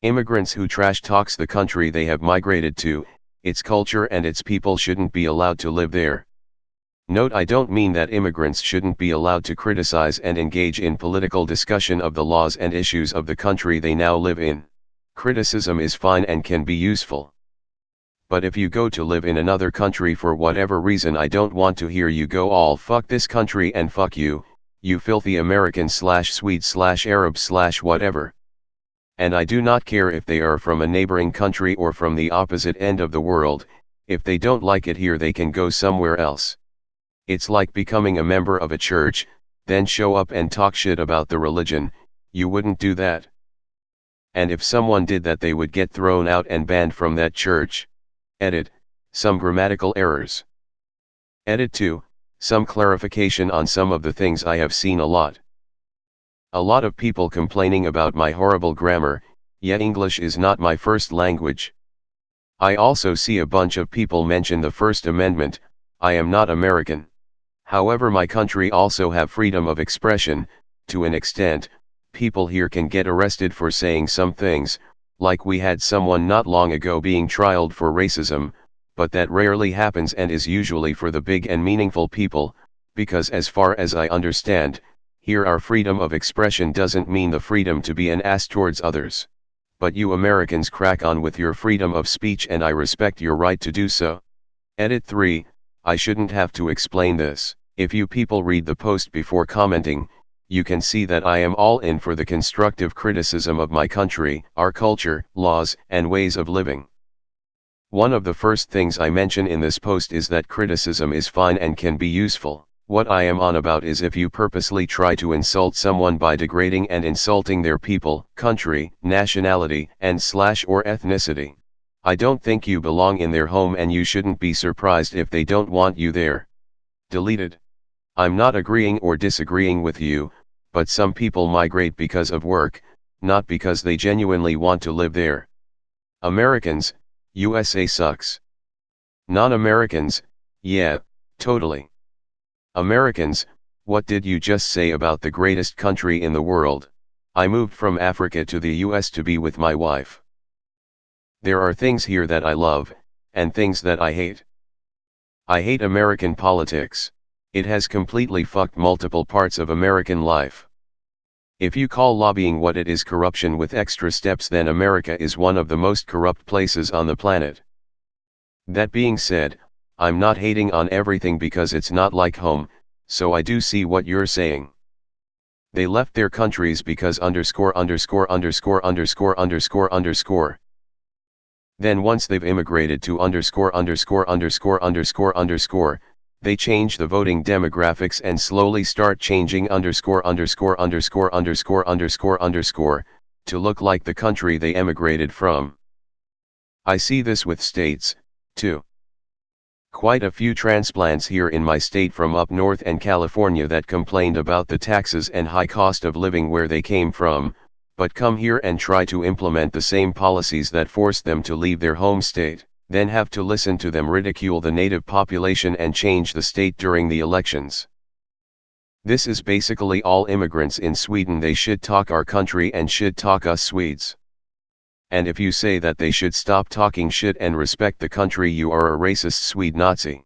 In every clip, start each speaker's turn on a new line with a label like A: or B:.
A: Immigrants who trash talks the country they have migrated to, its culture and its people shouldn't be allowed to live there. Note, I don't mean that immigrants shouldn't be allowed to criticize and engage in political discussion of the laws and issues of the country they now live in. Criticism is fine and can be useful. But if you go to live in another country for whatever reason, I don't want to hear you go all fuck this country and fuck you, you filthy American / Swede / Arab / whatever. And I do not care if they are from a neighboring country or from the opposite end of the world. If they don't like it here, they can go somewhere else. It's like becoming a member of a church, then show up and talk shit about the religion. You wouldn't do that. And if someone did that, they would get thrown out and banned from that church. Edit. Some grammatical errors. Edit 2. Some clarification on some of the things I have seen a lot. A lot of people complaining about my horrible grammar, yet English is not my first language. I also see a bunch of people mention the First Amendment. I am not American. However, my country also have freedom of expression. To an extent, people here can get arrested for saying some things, like we had someone not long ago being trialed for racism, but that rarely happens and is usually for the big and meaningful people, because as far as I understand, here our freedom of expression doesn't mean the freedom to be an ass towards others. But you Americans crack on with your freedom of speech and I respect your right to do so. Edit 3. I shouldn't have to explain this. If you people read the post before commenting, you can see that I am all in for the constructive criticism of my country, our culture, laws, and ways of living. One of the first things I mention in this post is that criticism is fine and can be useful. What I am on about is if you purposely try to insult someone by degrading and insulting their people, country, nationality, and / or ethnicity. I don't think you belong in their home and you shouldn't be surprised if they don't want you there. Deleted. I'm not agreeing or disagreeing with you, but some people migrate because of work, not because they genuinely want to live there. Americans, USA sucks. Non-Americans, yeah, totally. Americans, what did you just say about the greatest country in the world? I moved from Africa to the US to be with my wife. There are things here that I love, and things that I hate. I hate American politics. It has completely fucked multiple parts of American life. If you call lobbying what it is corruption with extra steps, then America is one of the most corrupt places on the planet. That being said, I'm not hating on everything because it's not like home, so I do see what you're saying. They left their countries because ______________. Then once they've immigrated to _____________, they change the voting demographics and slowly start changing ____________ to look like the country they emigrated from. I see this with states, too. Quite a few transplants here in my state from up north and California that complained about the taxes and high cost of living where they came from, but come here and try to implement the same policies that force them to leave their home state, then have to listen to them ridicule the native population and change the state during the elections. This is basically all immigrants in Sweden. They should talk our country and should talk us Swedes. And if you say that they should stop talking shit and respect the country, you are a racist Swede Nazi.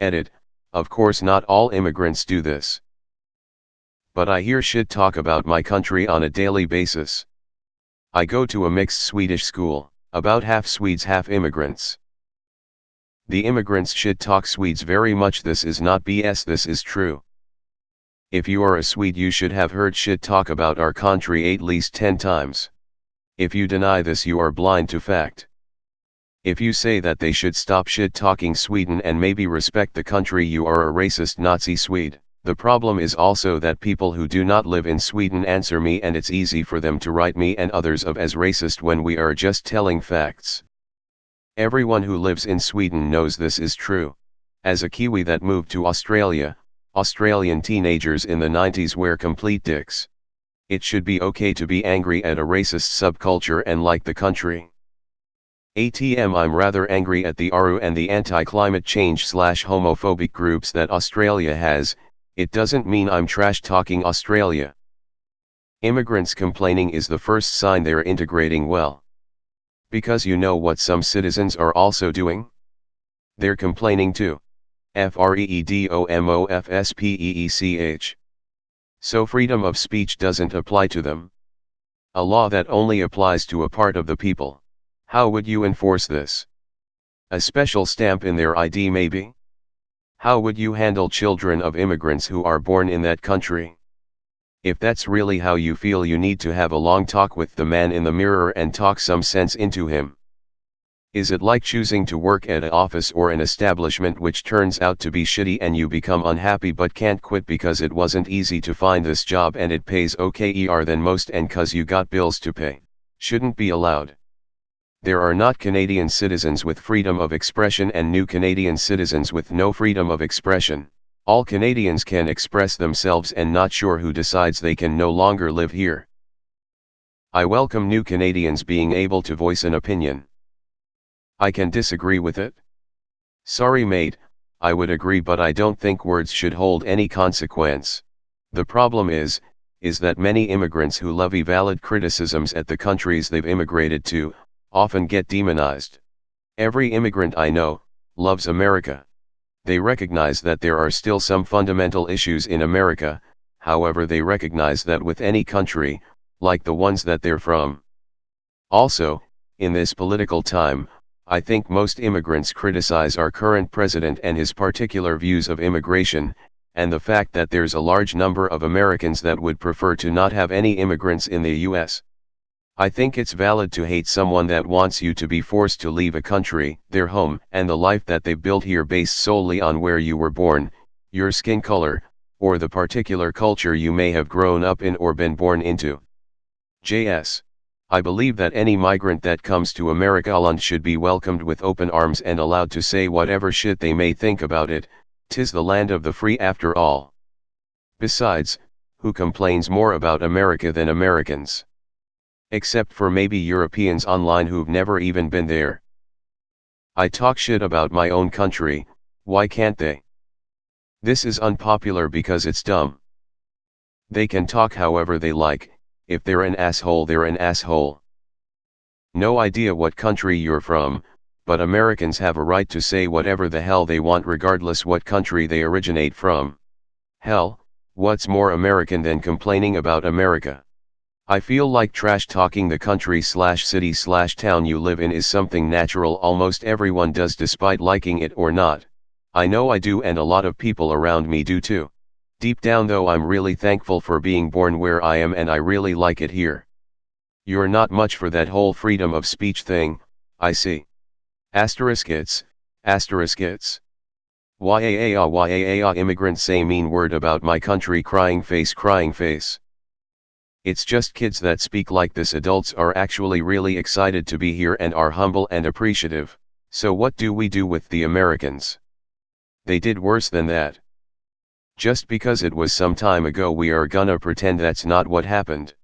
A: Edit. Of course not all immigrants do this. But I hear shit talk about my country on a daily basis. I go to a mixed Swedish school, about half Swedes half immigrants. The immigrants should talk Swedes very much. This is not BS, this is true. If you are a Swede, you should have heard shit talk about our country at least 10 times. If you deny this, you are blind to fact. If you say that they should stop shit talking Sweden and maybe respect the country, you are a racist Nazi Swede. The problem is also that people who do not live in Sweden answer me, and it's easy for them to write me and others of as racist when we are just telling facts. Everyone who lives in Sweden knows this is true. As a Kiwi that moved to Australia, Australian teenagers in the 90s were complete dicks. It should be okay to be angry at a racist subculture and like the country. I'm rather angry at the ARU and the anti-climate change / homophobic groups that Australia has. It doesn't mean I'm trash talking Australia. Immigrants complaining is the first sign they're integrating well. Because you know what some citizens are also doing? They're complaining too. FREEDOMOFSPEECH. So freedom of speech doesn't apply to them. A law that only applies to a part of the people. How would you enforce this? A special stamp in their ID maybe? How would you handle children of immigrants who are born in that country? If that's really how you feel, you need to have a long talk with the man in the mirror and talk some sense into him. Is it like choosing to work at an office or an establishment which turns out to be shitty and you become unhappy but can't quit because it wasn't easy to find this job and it pays okay than most and cause you got bills to pay? Shouldn't be allowed. There are not Canadian citizens with freedom of expression and new Canadian citizens with no freedom of expression. All Canadians can express themselves and not sure who decides they can no longer live here. I welcome new Canadians being able to voice an opinion. I can disagree with it. Sorry mate, I would agree, but I don't think words should hold any consequence. The problem is that many immigrants who levy valid criticisms at the countries they've immigrated to, often get demonized. Every immigrant I know loves America. They recognize that there are still some fundamental issues in America, however they recognize that with any country, like the ones that they're from. Also, in this political time, I think most immigrants criticize our current president and his particular views of immigration, and the fact that there's a large number of Americans that would prefer to not have any immigrants in the US. I think it's valid to hate someone that wants you to be forced to leave a country, their home, and the life that they built here based solely on where you were born, your skin color, or the particular culture you may have grown up in or been born into. JS. I believe that any migrant that comes to America land should be welcomed with open arms and allowed to say whatever shit they may think about it. 'Tis the land of the free after all. Besides, who complains more about America than Americans? Except for maybe Europeans online who've never even been there. I talk shit about my own country, why can't they? This is unpopular because it's dumb. They can talk however they like, if they're an asshole they're an asshole. No idea what country you're from, but Americans have a right to say whatever the hell they want regardless what country they originate from. Hell, what's more American than complaining about America? I feel like trash talking the country/city/town you live in is something natural almost everyone does despite liking it or not. I know I do and a lot of people around me do too. Deep down though I'm really thankful for being born where I am and I really like it here. You're not much for that whole freedom of speech thing, I see. It's. Yaaa immigrants say mean word about my country crying face. It's just kids that speak like this. Adults are actually really excited to be here and are humble and appreciative. So what do we do with the Americans? They did worse than that. Just because it was some time ago we are gonna pretend that's not what happened.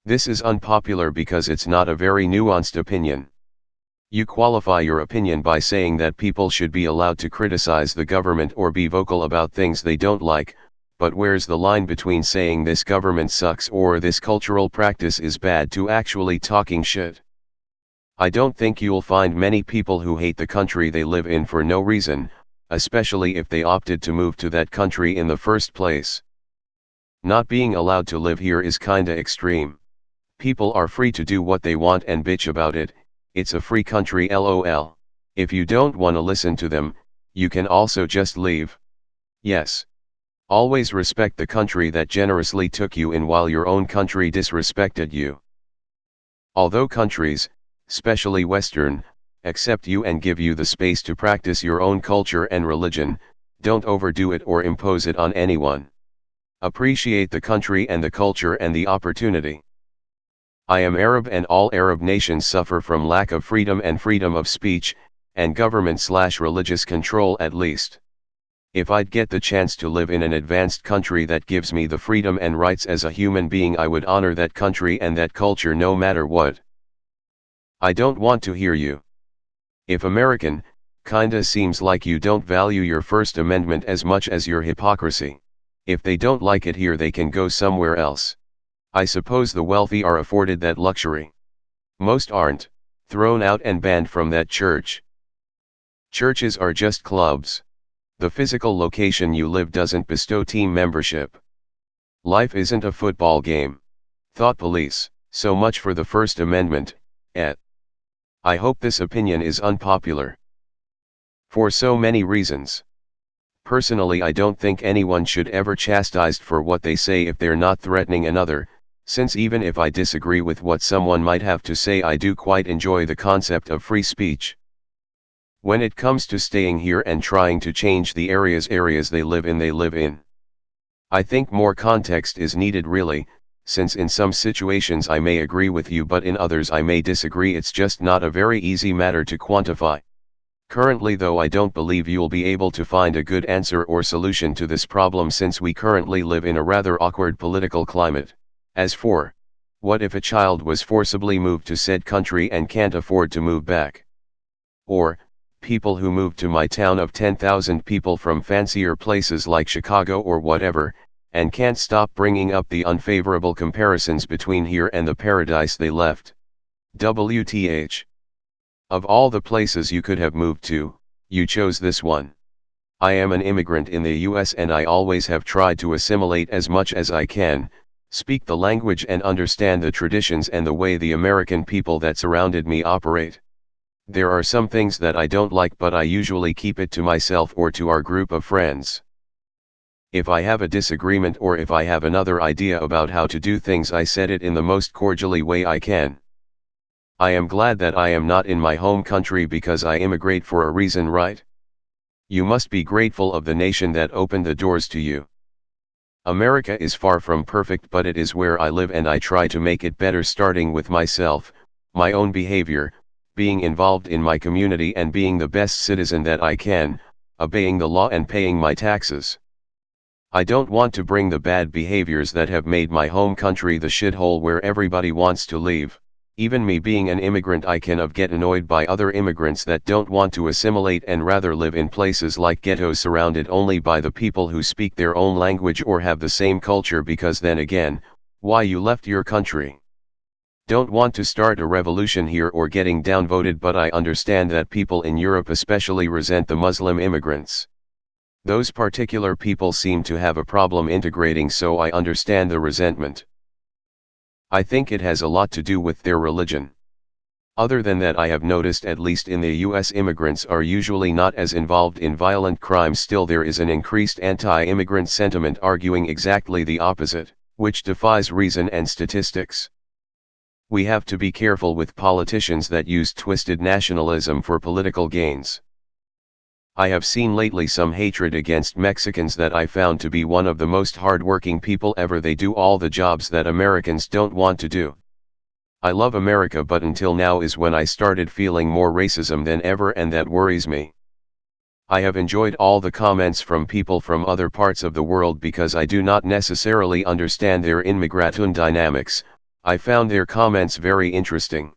A: This is unpopular because it's not a very nuanced opinion. You qualify your opinion by saying that people should be allowed to criticize the government or be vocal about things they don't like, but where's the line between saying this government sucks or this cultural practice is bad to actually talking shit? I don't think you'll find many people who hate the country they live in for no reason, especially if they opted to move to that country in the first place. Not being allowed to live here is kinda extreme. People are free to do what they want and bitch about it, it's a free country lol. If you don't wanna listen to them, you can also just leave. Yes. Always respect the country that generously took you in while your own country disrespected you. Although countries, especially Western, accept you and give you the space to practice your own culture and religion, don't overdo it or impose it on anyone. Appreciate the country and the culture and the opportunity. I am Arab and all Arab nations suffer from lack of freedom and freedom of speech, and government/religious control at least. If I'd get the chance to live in an advanced country that gives me the freedom and rights as a human being, I would honor that country and that culture no matter what. I don't want to hear you. If American, kinda seems like you don't value your First Amendment as much as your hypocrisy. If they don't like it here they can go somewhere else. I suppose the wealthy are afforded that luxury. Most aren't, thrown out and banned from that church. Churches are just clubs. The physical location you live doesn't bestow team membership. Life isn't a football game. Thought police. So much for the First Amendment, et. I hope this opinion is unpopular. For so many reasons. Personally, I don't think anyone should ever chastised for what they say if they're not threatening another, since even if I disagree with what someone might have to say, I do quite enjoy the concept of free speech. When it comes to staying here and trying to change the areas they live in. I think more context is needed really, since in some situations I may agree with you but in others I may disagree. It's just not a very easy matter to quantify. Currently though, I don't believe you'll be able to find a good answer or solution to this problem, since we currently live in a rather awkward political climate. As for, what if a child was forcibly moved to said country and can't afford to move back? Or, people who moved to my town of 10,000 people from fancier places like Chicago or whatever, and can't stop bringing up the unfavorable comparisons between here and the paradise they left. WTH. Of all the places you could have moved to, you chose this one. I am an immigrant in the US and I always have tried to assimilate as much as I can, speak the language and understand the traditions and the way the American people that surrounded me operate. There are some things that I don't like, but I usually keep it to myself or to our group of friends. If I have a disagreement or if I have another idea about how to do things, I said it in the most cordially way I can. I am glad that I am not in my home country because I immigrate for a reason, right? You must be grateful of the nation that opened the doors to you. America is far from perfect, but it is where I live and I try to make it better, starting with myself, my own behavior, being involved in my community and being the best citizen that I can, obeying the law and paying my taxes. I don't want to bring the bad behaviors that have made my home country the shithole where everybody wants to leave. Even me being an immigrant, I can get annoyed by other immigrants that don't want to assimilate and rather live in places like ghettos surrounded only by the people who speak their own language or have the same culture, because then again, why you left your country? Don't want to start a revolution here or getting downvoted, but I understand that people in Europe especially resent the Muslim immigrants. Those particular people seem to have a problem integrating, so I understand the resentment. I think it has a lot to do with their religion. Other than that, I have noticed, at least in the US, immigrants are usually not as involved in violent crimes. Still, there is an increased anti-immigrant sentiment arguing exactly the opposite, which defies reason and statistics. We have to be careful with politicians that use twisted nationalism for political gains. I have seen lately some hatred against Mexicans that I found to be one of the most hard-working people ever. They do all the jobs that Americans don't want to do. I love America, but until now is when I started feeling more racism than ever, and that worries me. I have enjoyed all the comments from people from other parts of the world because I do not necessarily understand their immigration dynamics. I found their comments very interesting.